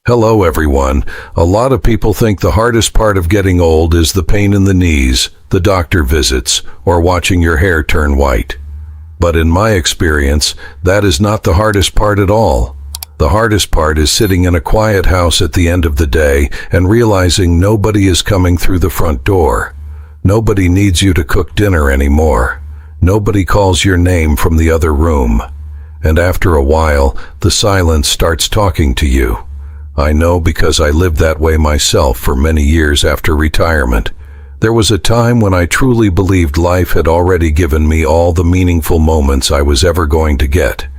Hello everyone. A lot of people think the hardest part of getting old is the pain in the knees, the doctor visits, or watching your hair turn white. But in my experience, that is not the hardest part at all. The hardest part is sitting in a quiet house at the end of the day and realizing nobody is coming through the front door. Nobody needs you to cook dinner anymore. Nobody calls your name from the other room. And after a while, the silence starts talking to you. I know because I lived that way myself for many years after retirement. There was a time when I truly believed life had already given me all the meaningful moments I was ever going to get.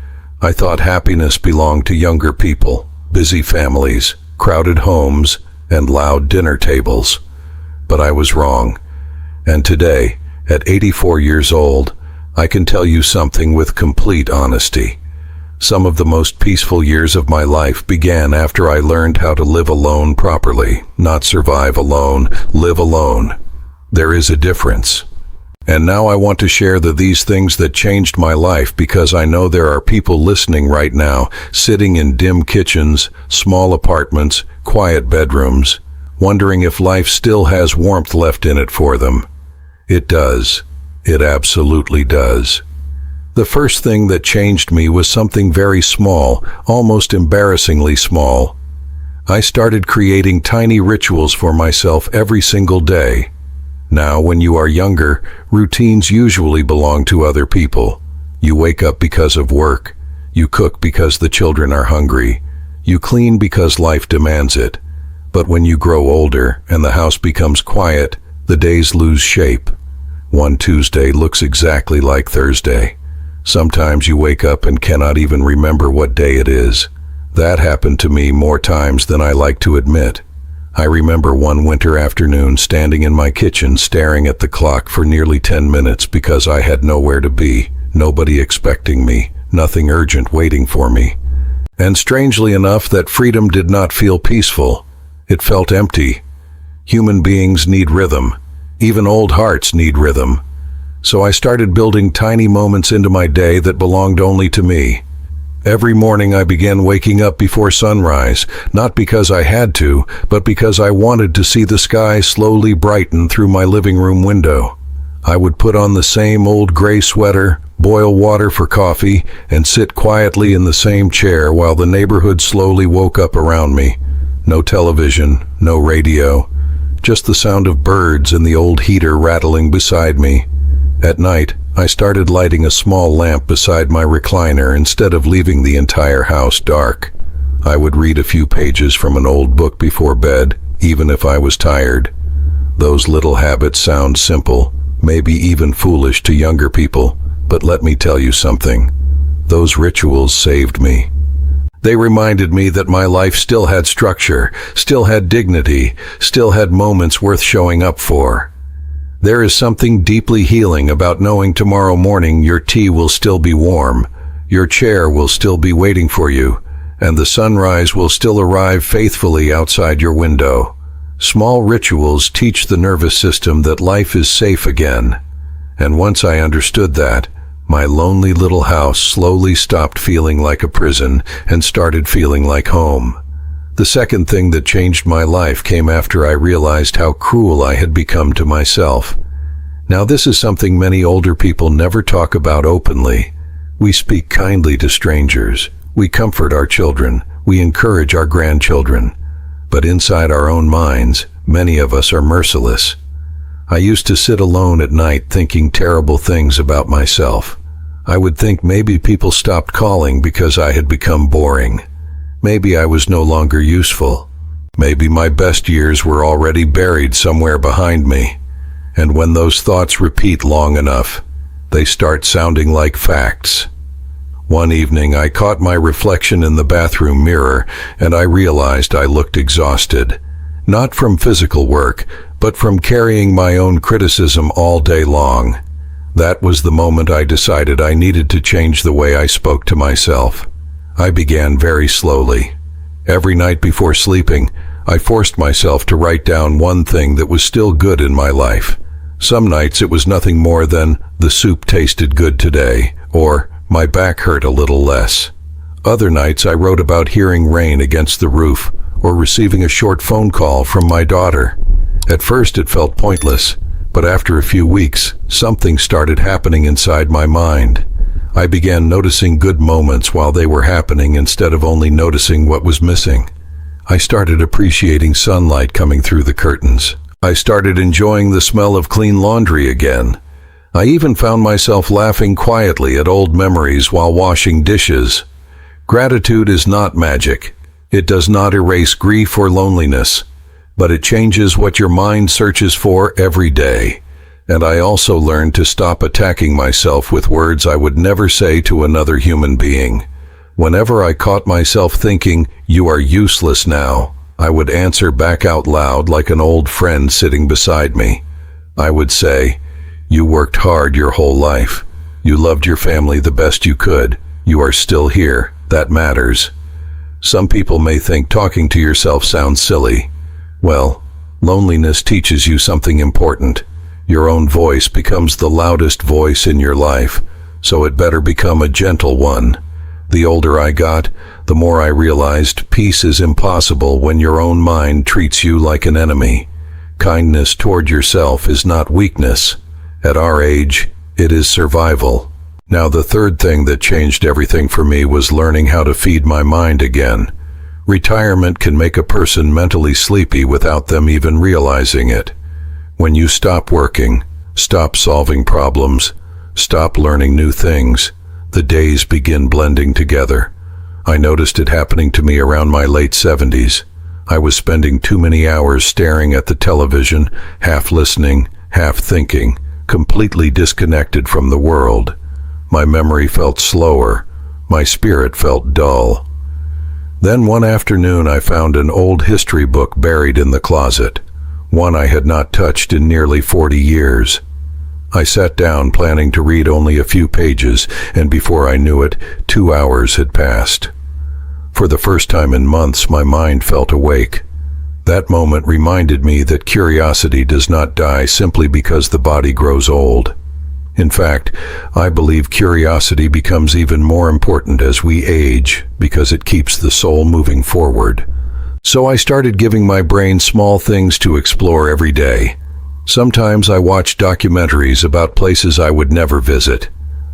I thought happiness belonged to younger people, busy families, crowded homes, and loud dinner tables. But I was wrong. And today, at 84 years old, I can tell you something with complete honesty. Some of the most peaceful years of my life began after I learned how to live alone properly, not survive alone, live alone. There is a difference. And now I want to share these things that changed my life because I know there are people listening right now, sitting in dim kitchens, small apartments, quiet bedrooms, wondering if life still has warmth left in it for them. It does. It absolutely does. The first thing that changed me was something very small, almost embarrassingly small. I started creating tiny rituals for myself every single day. Now, when you are younger, routines usually belong to other people. You wake up because of work. You cook because the children are hungry. You clean because life demands it. But when you grow older and the house becomes quiet, the days lose shape. One Tuesday looks exactly like Thursday. Sometimes you wake up and cannot even remember what day it is. That happened to me more times than I like to admit. I remember one winter afternoon standing in my kitchen staring at the clock for nearly 10 minutes because I had nowhere to be, nobody expecting me, nothing urgent waiting for me. And strangely enough, that freedom did not feel peaceful. It felt empty. Human beings need rhythm. Even old hearts need rhythm. So I started building tiny moments into my day that belonged only to me. Every morning I began waking up before sunrise, not because I had to, but because I wanted to see the sky slowly brighten through my living room window. I would put on the same old gray sweater, boil water for coffee, and sit quietly in the same chair while the neighborhood slowly woke up around me. No television, no radio, just the sound of birds and the old heater rattling beside me. At night, I started lighting a small lamp beside my recliner instead of leaving the entire house dark. I would read a few pages from an old book before bed, even if I was tired. Those little habits sound simple, maybe even foolish to younger people, but let me tell you something. Those rituals saved me. They reminded me that my life still had structure, still had dignity, still had moments worth showing up for. There is something deeply healing about knowing tomorrow morning your tea will still be warm, your chair will still be waiting for you, and the sunrise will still arrive faithfully outside your window. Small rituals teach the nervous system that life is safe again. And once I understood that, my lonely little house slowly stopped feeling like a prison and started feeling like home. The second thing that changed my life came after I realized how cruel I had become to myself. Now this is something many older people never talk about openly. We speak kindly to strangers. We comfort our children. We encourage our grandchildren. But inside our own minds, many of us are merciless. I used to sit alone at night thinking terrible things about myself. I would think maybe people stopped calling because I had become boring. Maybe I was no longer useful. Maybe my best years were already buried somewhere behind me. And when those thoughts repeat long enough, they start sounding like facts. One evening I caught my reflection in the bathroom mirror and I realized I looked exhausted. Not from physical work, but from carrying my own criticism all day long. That was the moment I decided I needed to change the way I spoke to myself. I began very slowly. Every night before sleeping, I forced myself to write down one thing that was still good in my life. Some nights it was nothing more than, "The soup tasted good today," or, "My back hurt a little less." Other nights I wrote about hearing rain against the roof, or receiving a short phone call from my daughter. At first it felt pointless, but after a few weeks, something started happening inside my mind. I began noticing good moments while they were happening instead of only noticing what was missing. I started appreciating sunlight coming through the curtains. I started enjoying the smell of clean laundry again. I even found myself laughing quietly at old memories while washing dishes. Gratitude is not magic. It does not erase grief or loneliness, but it changes what your mind searches for every day. And I also learned to stop attacking myself with words I would never say to another human being. Whenever I caught myself thinking, "You are useless now," I would answer back out loud like an old friend sitting beside me. I would say, "You worked hard your whole life. You loved your family the best you could. You are still here. That matters." Some people may think talking to yourself sounds silly. Well, loneliness teaches you something important. Your own voice becomes the loudest voice in your life, so it better become a gentle one. The older I got, the more I realized peace is impossible when your own mind treats you like an enemy. Kindness toward yourself is not weakness. At our age, it is survival. Now, the third thing that changed everything for me was learning how to feed my mind again. Retirement can make a person mentally sleepy without them even realizing it. When you stop working, stop solving problems, stop learning new things, the days begin blending together. I noticed it happening to me around my late 70s. I was spending too many hours staring at the television, half listening, half thinking, completely disconnected from the world. My memory felt slower. My spirit felt dull. Then one afternoon I found an old history book buried in the closet, one I had not touched in nearly 40 years. I sat down planning to read only a few pages, and before I knew it, 2 hours had passed. For the first time in months, my mind felt awake. That moment reminded me that curiosity does not die simply because the body grows old. In fact, I believe curiosity becomes even more important as we age because it keeps the soul moving forward. So I started giving my brain small things to explore every day. Sometimes I watched documentaries about places I would never visit.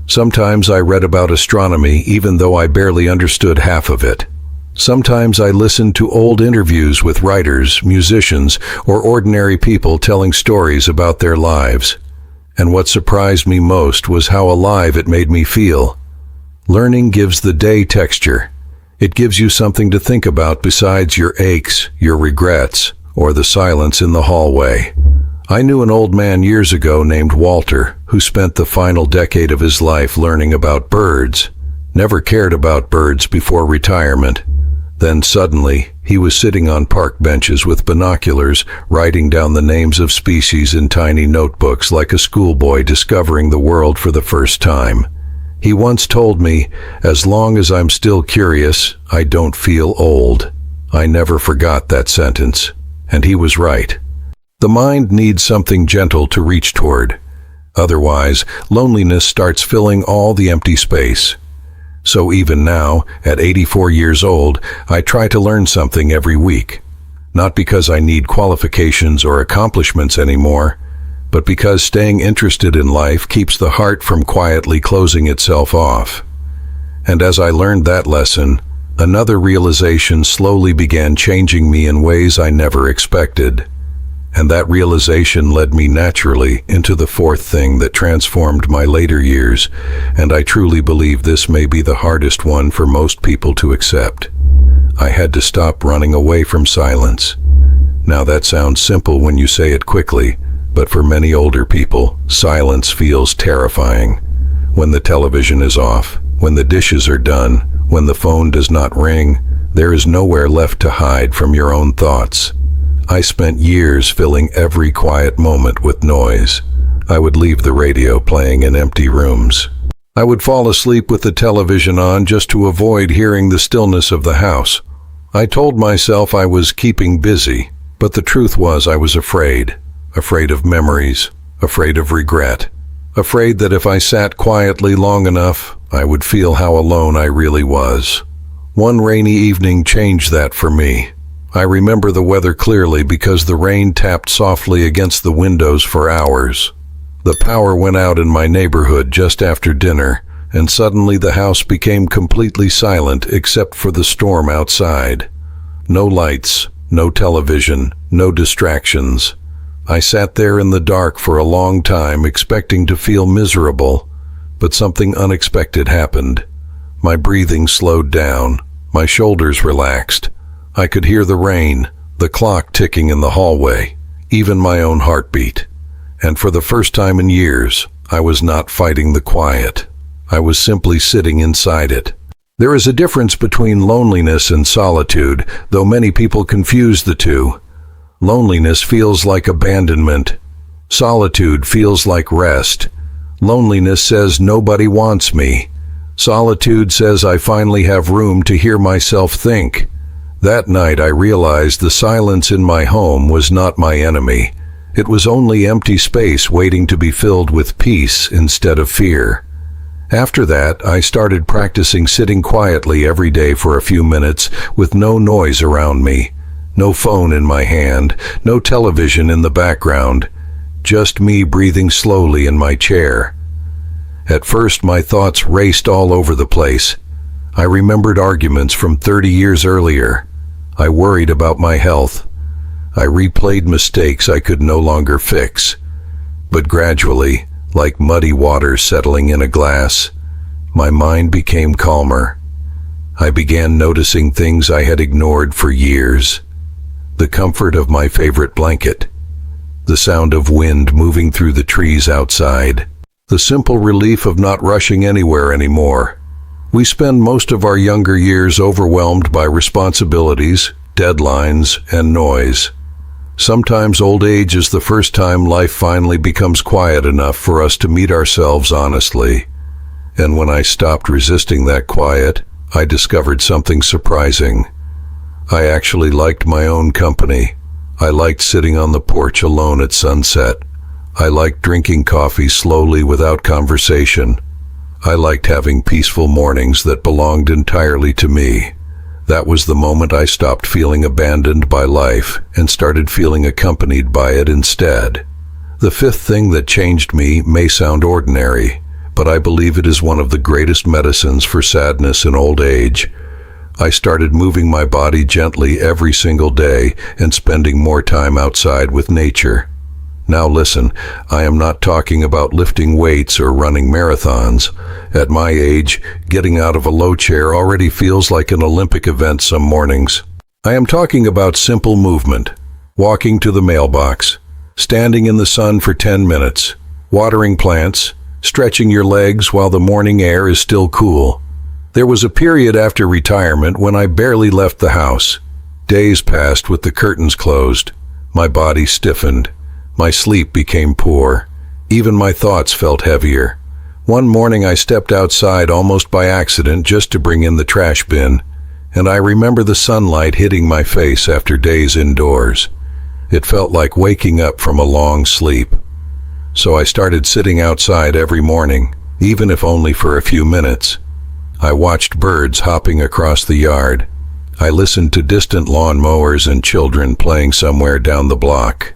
Sometimes I read about astronomy even though I barely understood half of it. Sometimes I listened to old interviews with writers, musicians, or ordinary people telling stories about their lives. And what surprised me most was how alive it made me feel. Learning gives the day texture. It gives you something to think about besides your aches, your regrets, or the silence in the hallway. I knew an old man years ago named Walter who spent the final decade of his life learning about birds. Never cared about birds before retirement. Then suddenly, he was sitting on park benches with binoculars, writing down the names of species in tiny notebooks like a schoolboy discovering the world for the first time. He once told me, "As long as I'm still curious, I don't feel old." I never forgot that sentence, and he was right. The mind needs something gentle to reach toward. Otherwise, loneliness starts filling all the empty space. So even now, at 84 years old, I try to learn something every week. Not because I need qualifications or accomplishments anymore, but because staying interested in life keeps the heart from quietly closing itself off. And as I learned that lesson, another realization slowly began changing me in ways I never expected. And that realization led me naturally into the fourth thing that transformed my later years, and I truly believe this may be the hardest one for most people to accept. I had to stop running away from silence. Now that sounds simple when you say it quickly, but for many older people, silence feels terrifying. When the television is off, when the dishes are done, when the phone does not ring, there is nowhere left to hide from your own thoughts. I spent years filling every quiet moment with noise. I would leave the radio playing in empty rooms. I would fall asleep with the television on just to avoid hearing the stillness of the house. I told myself I was keeping busy, but the truth was I was afraid. Afraid of memories, afraid of regret, afraid that if I sat quietly long enough, I would feel how alone I really was. One rainy evening changed that for me. I remember the weather clearly because the rain tapped softly against the windows for hours. The power went out in my neighborhood just after dinner, and suddenly the house became completely silent except for the storm outside. No lights, no television, no distractions. I sat there in the dark for a long time expecting to feel miserable, but something unexpected happened. My breathing slowed down, my shoulders relaxed. I could hear the rain, the clock ticking in the hallway, even my own heartbeat. And for the first time in years, I was not fighting the quiet. I was simply sitting inside it. There is a difference between loneliness and solitude, though many people confuse the two. Loneliness feels like abandonment. Solitude feels like rest. Loneliness says nobody wants me. Solitude says I finally have room to hear myself think. That night I realized the silence in my home was not my enemy. It was only empty space waiting to be filled with peace instead of fear. After that, I started practicing sitting quietly every day for a few minutes with no noise around me, no phone in my hand, no television in the background, just me breathing slowly in my chair. At first, my thoughts raced all over the place. I remembered arguments from 30 years earlier. I worried about my health. I replayed mistakes I could no longer fix. But gradually, like muddy water settling in a glass, my mind became calmer. I began noticing things I had ignored for years. The comfort of my favorite blanket, the sound of wind moving through the trees outside, the simple relief of not rushing anywhere anymore. We spend most of our younger years overwhelmed by responsibilities, deadlines, and noise. Sometimes old age is the first time life finally becomes quiet enough for us to meet ourselves honestly. And when I stopped resisting that quiet, I discovered something surprising. I actually liked my own company. I liked sitting on the porch alone at sunset. I liked drinking coffee slowly without conversation. I liked having peaceful mornings that belonged entirely to me. That was the moment I stopped feeling abandoned by life and started feeling accompanied by it instead. The fifth thing that changed me may sound ordinary, but I believe it is one of the greatest medicines for sadness in old age. I started moving my body gently every single day and spending more time outside with nature. Now listen, I am not talking about lifting weights or running marathons. At my age, getting out of a low chair already feels like an Olympic event some mornings. I am talking about simple movement, walking to the mailbox, standing in the sun for 10 minutes, watering plants, stretching your legs while the morning air is still cool. There was a period after retirement when I barely left the house. Days passed with the curtains closed. My body stiffened. My sleep became poor. Even my thoughts felt heavier. One morning I stepped outside almost by accident just to bring in the trash bin, and I remember the sunlight hitting my face after days indoors. It felt like waking up from a long sleep. So I started sitting outside every morning, even if only for a few minutes. I watched birds hopping across the yard. I listened to distant lawn mowers and children playing somewhere down the block.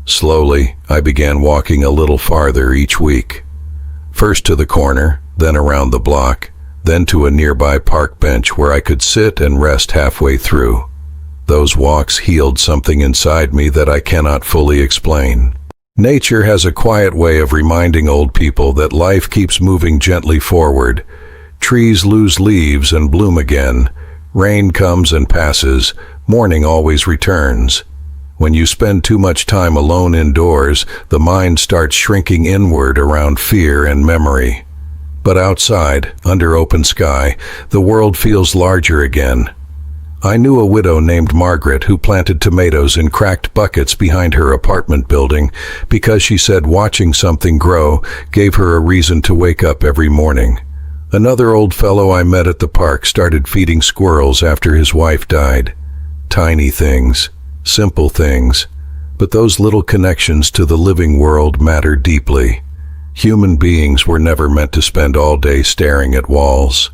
Slowly, I began walking a little farther each week. First to the corner, then around the block, then to a nearby park bench where I could sit and rest halfway through. Those walks healed something inside me that I cannot fully explain. Nature has a quiet way of reminding old people that life keeps moving gently forward. Trees lose leaves and bloom again. Rain comes and passes. Morning always returns. When you spend too much time alone indoors, the mind starts shrinking inward around fear and memory. But outside, under open sky, the world feels larger again. I knew a widow named Margaret who planted tomatoes in cracked buckets behind her apartment building because she said watching something grow gave her a reason to wake up every morning. Another old fellow I met at the park started feeding squirrels after his wife died. Tiny things. Simple things, but those little connections to the living world matter deeply. Human beings were never meant to spend all day staring at walls.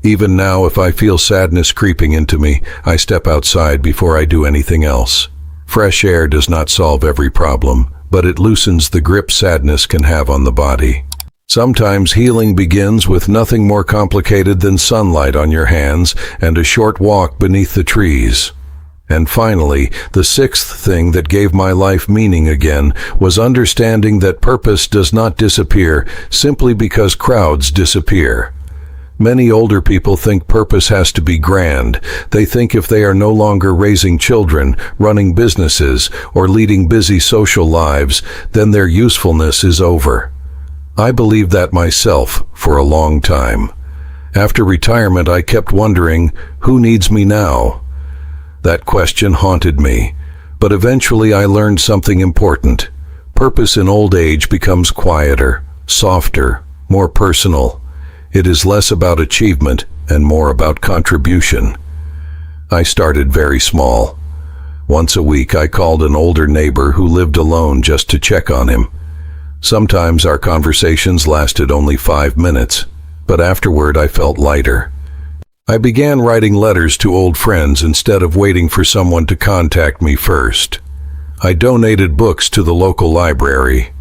Even now, if I feel sadness creeping into me, I step outside before I do anything else. Fresh air does not solve every problem, but it loosens the grip sadness can have on the body. Sometimes healing begins with nothing more complicated than sunlight on your hands and a short walk beneath the trees. And finally, the sixth thing that gave my life meaning again was understanding that purpose does not disappear simply because crowds disappear. Many older people think purpose has to be grand. They think if they are no longer raising children, running businesses, or leading busy social lives, then their usefulness is over. I believed that myself for a long time. After retirement, I kept wondering, who needs me now? That question haunted me, but eventually I learned something important. Purpose in old age becomes quieter, softer, more personal. It is less about achievement and more about contribution. I started very small. Once a week I called an older neighbor who lived alone just to check on him. Sometimes our conversations lasted only 5 minutes, but afterward I felt lighter. I began writing letters to old friends instead of waiting for someone to contact me first. I donated books to the local library.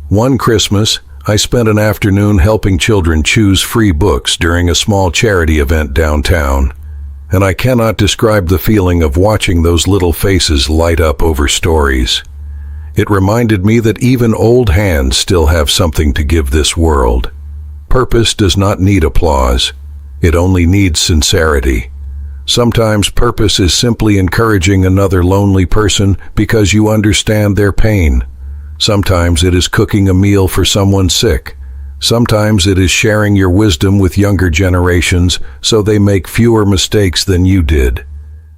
One Christmas, I spent an afternoon helping children choose free books during a small charity event downtown, and I cannot describe the feeling of watching those little faces light up over stories. It reminded me that even old hands still have something to give this world. Purpose does not need applause. It only needs sincerity. Sometimes purpose is simply encouraging another lonely person because you understand their pain. Sometimes it is cooking a meal for someone sick. Sometimes it is sharing your wisdom with younger generations so they make fewer mistakes than you did.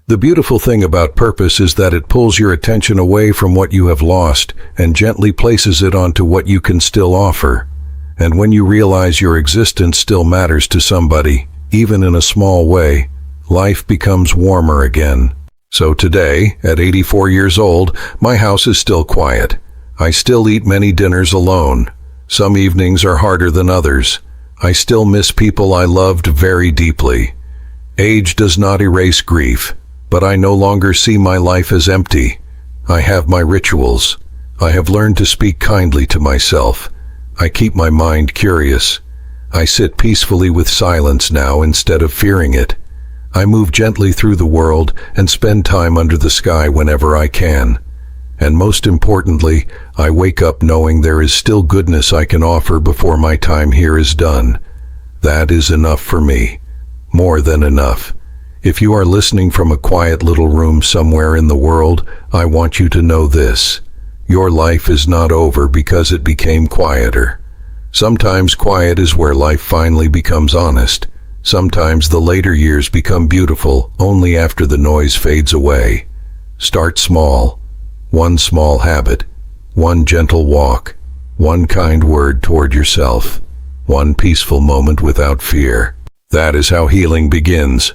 The beautiful thing about purpose is that it pulls your attention away from what you have lost and gently places it onto what you can still offer. And when you realize your existence still matters to somebody, even in a small way, life becomes warmer again. So today, at 84 years old, my house is still quiet. I still eat many dinners alone. Some evenings are harder than others. I still miss people I loved very deeply. Age does not erase grief, but I no longer see my life as empty. I have my rituals. I have learned to speak kindly to myself. I keep my mind curious. I sit peacefully with silence now instead of fearing it. I move gently through the world and spend time under the sky whenever I can. And most importantly, I wake up knowing there is still goodness I can offer before my time here is done. That is enough for me. More than enough. If you are listening from a quiet little room somewhere in the world, I want you to know this. Your life is not over because it became quieter. Sometimes quiet is where life finally becomes honest. Sometimes the later years become beautiful only after the noise fades away. Start small. One small habit, one gentle walk, one kind word toward yourself, one peaceful moment without fear. That is how healing begins.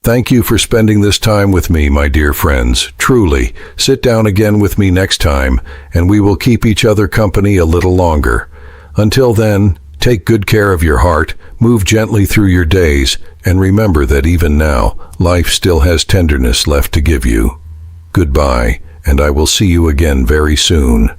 Thank you for spending this time with me, my dear friends. Truly, sit down again with me next time, and we will keep each other company a little longer. Until then, take good care of your heart, move gently through your days, and remember that even now, life still has tenderness left to give you. Goodbye, and I will see you again very soon.